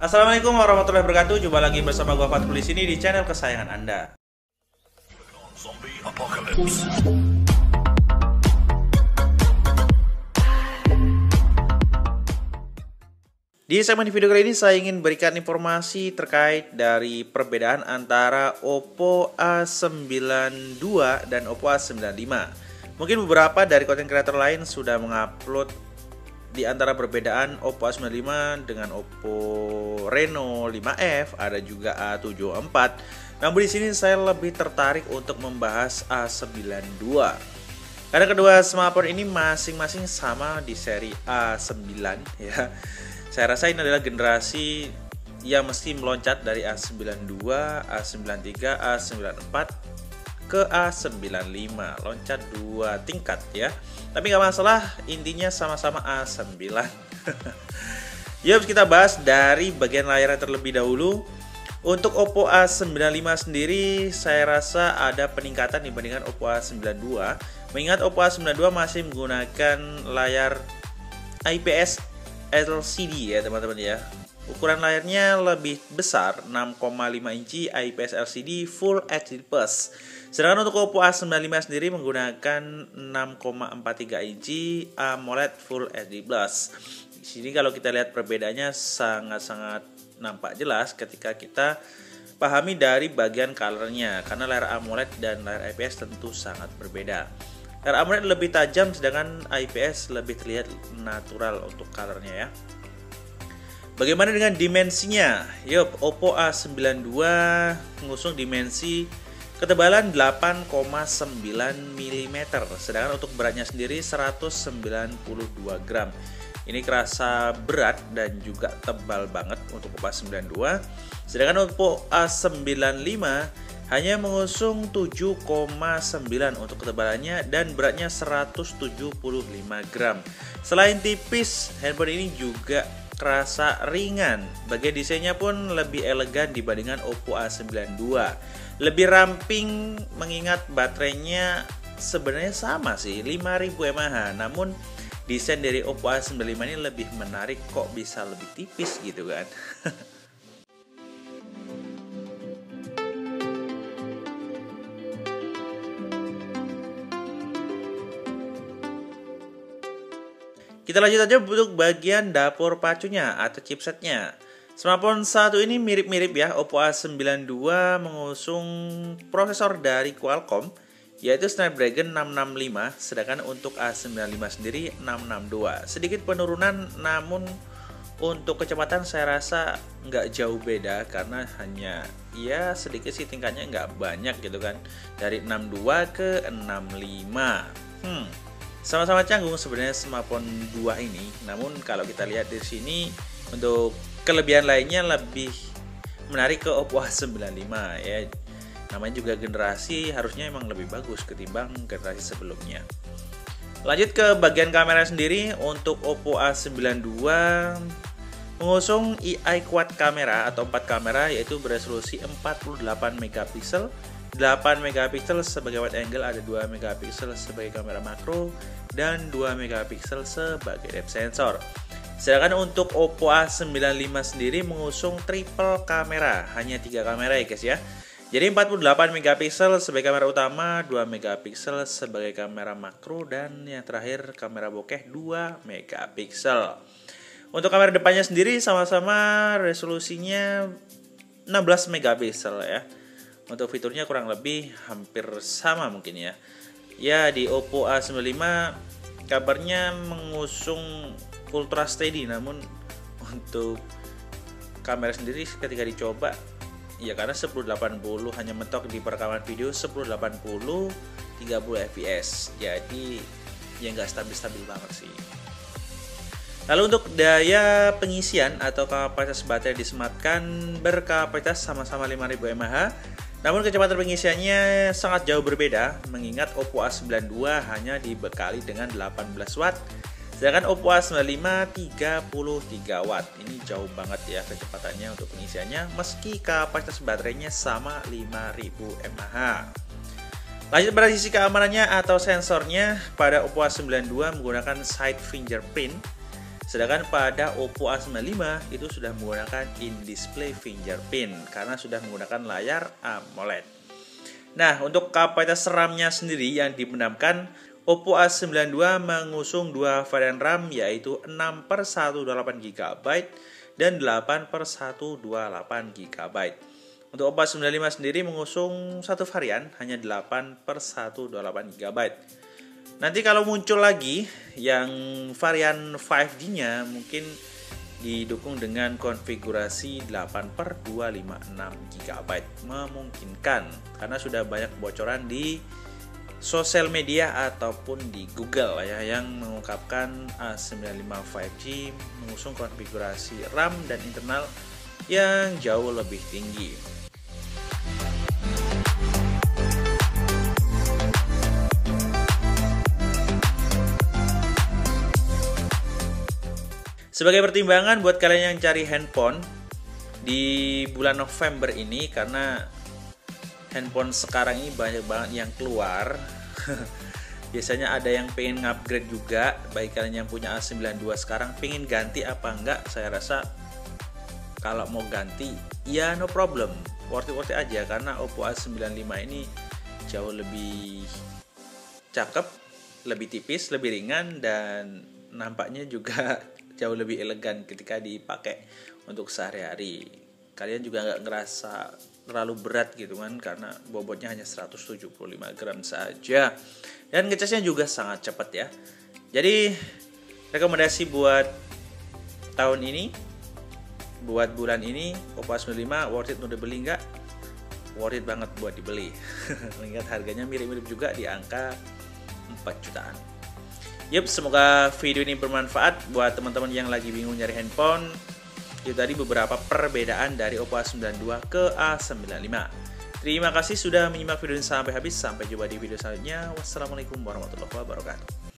Assalamualaikum warahmatullahi wabarakatuh. Jumpa lagi bersama gua Fatul di sini di channel kesayangan Anda. Zombie Apocalypse. Di segmen video kali ini saya ingin berikan informasi terkait dari perbedaan antara Oppo A92 dan Oppo A95. Mungkin beberapa dari konten kreator lain sudah mengupload di antara perbedaan Oppo A95 dengan Oppo Reno 5F, ada juga A74. Namun di sini saya lebih tertarik untuk membahas A92. Karena kedua smartphone ini masing-masing sama di seri A9 ya. Saya rasa ini adalah generasi yang mesti meloncat dari A92, A93, A94 ke A95, loncat 2 tingkat ya. Tapi nggak masalah, intinya sama-sama A9. Yuk kita bahas dari bagian layarnya terlebih dahulu. Untuk Oppo A95 sendiri saya rasa ada peningkatan dibandingkan Oppo A92. Mengingat Oppo A92 masih menggunakan layar IPS LCD ya teman-teman ya. Ukuran layarnya lebih besar, 6,5 inci IPS LCD Full HD+. Sedangkan untuk Oppo A95 sendiri menggunakan 6,43 inci AMOLED Full HD+. Di sini kalau kita lihat perbedaannya sangat-sangat nampak jelas ketika kita pahami dari bagian colornya, karena layar AMOLED dan layar IPS tentu sangat berbeda. Layar AMOLED lebih tajam sedangkan IPS lebih terlihat natural untuk colornya ya. Bagaimana dengan dimensinya? Yup, Oppo A92 mengusung dimensi ketebalan 8,9 mm, sedangkan untuk beratnya sendiri 192 gram. Ini kerasa berat dan juga tebal banget untuk Oppo A92. Sedangkan Oppo A95 hanya mengusung 7,9 untuk ketebalannya dan beratnya 175 gram. Selain tipis, handphone ini juga terasa ringan. Bagian desainnya pun lebih elegan dibandingkan Oppo A92. Lebih ramping mengingat baterainya sebenarnya sama sih, 5000 mAh. Namun desain dari Oppo A95 ini lebih menarik, kok bisa lebih tipis gitu kan. Kita lanjut aja untuk bagian dapur pacunya atau chipsetnya. Smartphone satu ini mirip-mirip ya. Oppo A92 mengusung prosesor dari Qualcomm yaitu Snapdragon 665, sedangkan untuk A95 sendiri 662. Sedikit penurunan, namun untuk kecepatan saya rasa nggak jauh beda karena hanya ya sedikit sih, tingkatnya nggak banyak gitu kan, dari 62 ke 65. Sama-sama canggung sebenarnya smartphone dua ini. Namun kalau kita lihat di sini untuk kelebihan lainnya lebih menarik ke Oppo A95 ya. Namanya juga generasi, harusnya emang lebih bagus ketimbang generasi sebelumnya. Lanjut ke bagian kamera sendiri. Untuk Oppo A92 mengusung AI Quad kamera atau 4 kamera, yaitu beresolusi 48 megapiksel, 8 megapiksel sebagai wide angle, ada 2 megapiksel sebagai kamera makro dan 2 megapiksel sebagai depth sensor. Sedangkan untuk Oppo A95 sendiri mengusung triple kamera, hanya 3 kamera ya guys ya. Jadi 48 megapiksel sebagai kamera utama, 2 megapiksel sebagai kamera makro, dan yang terakhir kamera bokeh 2 megapiksel. Untuk kamera depannya sendiri sama-sama resolusinya 16 megapiksel ya. Untuk fiturnya kurang lebih hampir sama mungkin ya. Ya, di Oppo A95 kabarnya mengusung Ultra Steady, namun untuk kamera sendiri ketika dicoba ya, karena 1080 hanya mentok di perekaman video 1080 30 fps. Jadi ya nggak stabil-stabil banget sih. Lalu untuk daya pengisian atau kapasitas baterai disematkan berkapasitas sama-sama 5000 mAh. Namun kecepatan pengisiannya sangat jauh berbeda, mengingat Oppo A92 hanya dibekali dengan 18 watt, sedangkan Oppo A95 33 watt. Ini jauh banget ya kecepatannya untuk pengisiannya, meski kapasitas baterainya sama 5000 mAh. Lanjut pada sisi keamanannya atau sensornya, pada Oppo A92 menggunakan side fingerprint Sedangkan pada Oppo A95 itu sudah menggunakan in-display fingerprint karena sudah menggunakan layar AMOLED. Nah, untuk kapasitas RAM-nya sendiri yang dipendamkan, Oppo A92 mengusung dua varian RAM yaitu 6/128 GB dan 8/128 GB. Untuk Oppo A95 sendiri mengusung satu varian hanya 8/128 GB. Nanti kalau muncul lagi yang varian 5G-nya mungkin didukung dengan konfigurasi 8/256 GB. Memungkinkan karena sudah banyak bocoran di sosial media ataupun di Google ya yang mengungkapkan A95 5G mengusung konfigurasi RAM dan internal yang jauh lebih tinggi. Sebagai pertimbangan buat kalian yang cari handphone di bulan November ini, karena handphone sekarang ini banyak banget yang keluar. Biasanya ada yang pengen upgrade juga, baik kalian yang punya A92 sekarang pengen ganti apa enggak. Saya rasa kalau mau ganti ya no problem, worth it aja, karena Oppo A95 ini jauh lebih cakep, lebih tipis, lebih ringan, dan nampaknya juga jauh lebih elegan ketika dipakai untuk sehari-hari. Kalian juga nggak ngerasa terlalu berat gitu kan, karena bobotnya hanya 175 gram saja. Dan ngecasnya juga sangat cepat ya. Jadi rekomendasi buat tahun ini, buat bulan ini, Oppo A95 worth it untuk dibeli nggak? Worth it banget buat dibeli. Mengingat harganya mirip-mirip juga di angka 4 jutaan. Yup, semoga video ini bermanfaat buat teman-teman yang lagi bingung nyari handphone. Itu tadi beberapa perbedaan dari Oppo A92 ke A95. Terima kasih sudah menyimak video ini sampai habis. Sampai jumpa di video selanjutnya. Wassalamualaikum warahmatullahi wabarakatuh.